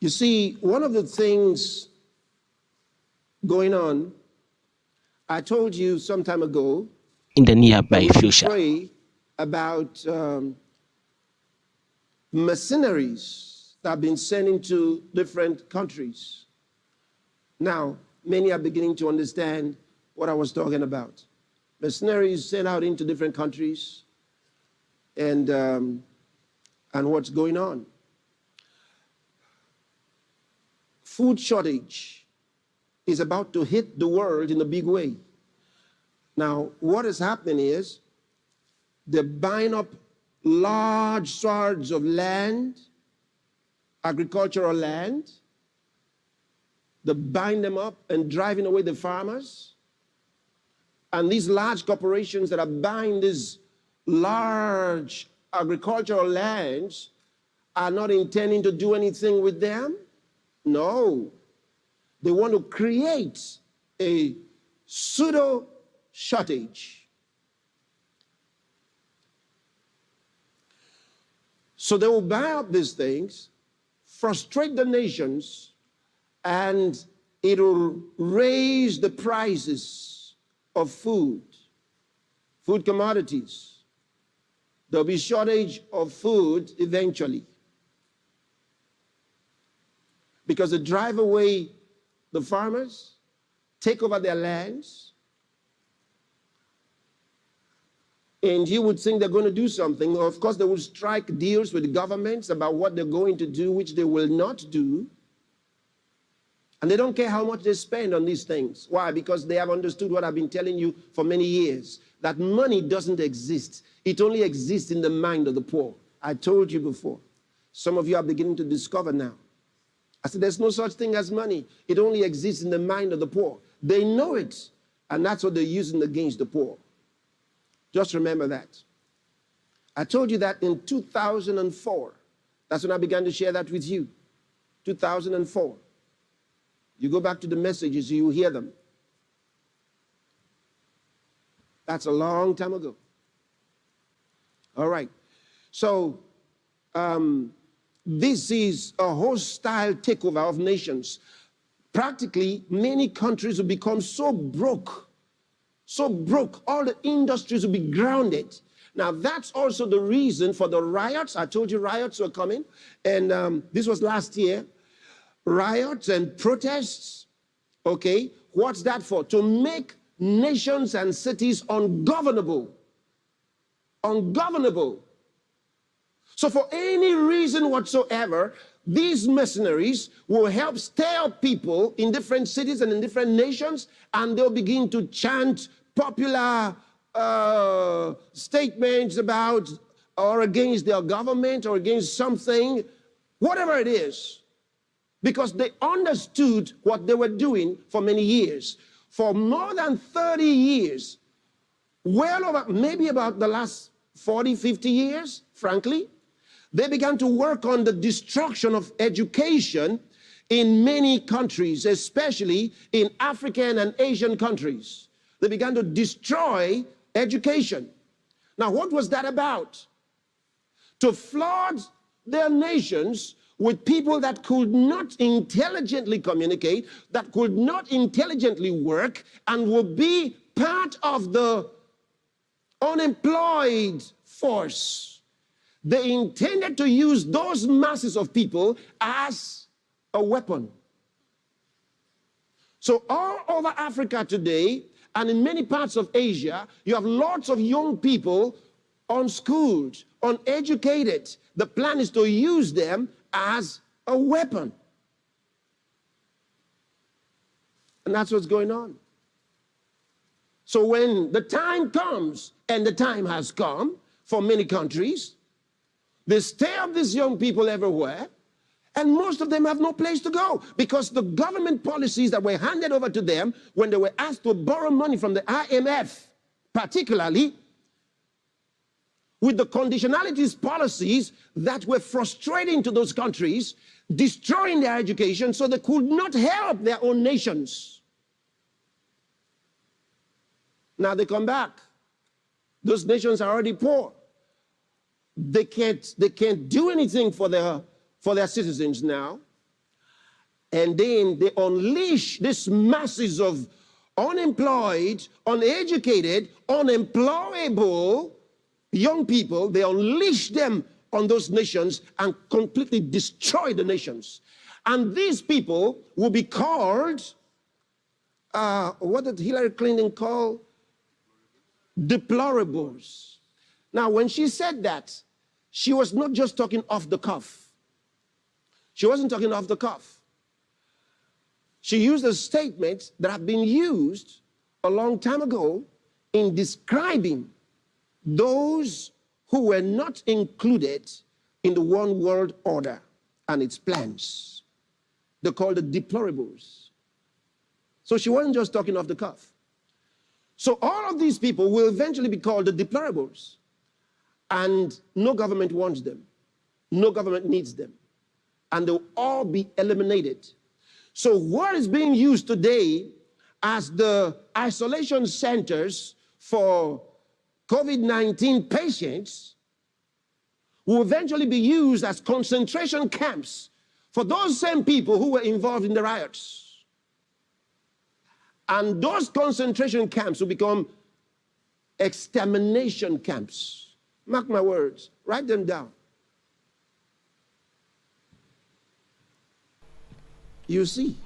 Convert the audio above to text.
You see, one of the things going on, I told you some time ago in the that nearby we should future. pray about mercenaries that have been sent into different countries. Now, many are beginning to understand what I was talking about. Mercenaries sent out into different countries and what's going on. Food shortage is about to hit the world in a big way. Now, what is happening is they're buying up large swaths of land, agricultural land. They're buying them up and driving away the farmers. And these large corporations that are buying these large agricultural lands are not intending to do anything with them. No. They want to create a pseudo shortage. So they will buy up these things, frustrate the nations, and it will raise the prices of food commodities. There'll be shortage of food eventually, because they drive away the farmers, take over their lands, and you would think they're going to do something. Of course, they will strike deals with governments about what they're going to do, which they will not do. And they don't care how much they spend on these things. Why? Because they have understood what I've been telling you for many years, that money doesn't exist. It only exists in the mind of the poor. I told you before. Some of you are beginning to discover now. I said, there's no such thing as money. It only exists in the mind of the poor. They know it, and that's what they're using against the poor. Just remember that. I told you that in 2004. That's when I began to share that with you. 2004. You go back to the messages, you hear them. That's a long time ago. All right. So, this is a hostile takeover of nations. Practically, many countries will become so broke, all the industries will be grounded. Now, that's also the reason for the riots. I told you riots were coming, and this was last year. Riots and protests, okay? What's that for? To make nations and cities ungovernable. Ungovernable. So for any reason whatsoever, these mercenaries will help stir up people in different cities and in different nations, and they'll begin to chant popular statements about or against their government or against something, whatever it is. Because they understood what they were doing for many years. For more than 30 years, well over, maybe about the last 40, 50 years, frankly, they began to work on the destruction of education in many countries, especially in African and Asian countries. They began to destroy education. Now, what was that about? To flood their nations with people that could not intelligently communicate, that could not intelligently work, and would be part of the unemployed force. They intended to use those masses of people as a weapon. So all over Africa today, and in many parts of Asia, you have lots of young people unschooled, uneducated. The plan is to use them as a weapon. And that's what's going on. So when the time comes, and the time has come for many countries, they stir up these young people everywhere, and most of them have no place to go, because the government policies that were handed over to them when they were asked to borrow money from the IMF, particularly, with the conditionalities policies that were frustrating to those countries, destroying their education, so they could not help their own nations. Now they come back. Those nations are already poor. They can't do anything for their citizens now. And then they unleash these masses of unemployed, uneducated, unemployable young people. They unleash them on those nations and completely destroy the nations. And these people will be called, what did Hillary Clinton call? Deplorables. Now, when she said that, she was not just talking off the cuff. She wasn't talking off the cuff. She used a statement that had been used a long time ago in describing those who were not included in the one world order and its plans. They're called the deplorables. So she wasn't just talking off the cuff. So all of these people will eventually be called the deplorables. And no government wants them. No government needs them. And they'll all be eliminated. So what is being used today as the isolation centers for COVID-19 patients will eventually be used as concentration camps for those same people who were involved in the riots. And those concentration camps will become extermination camps. Mark my words, write them down. You see.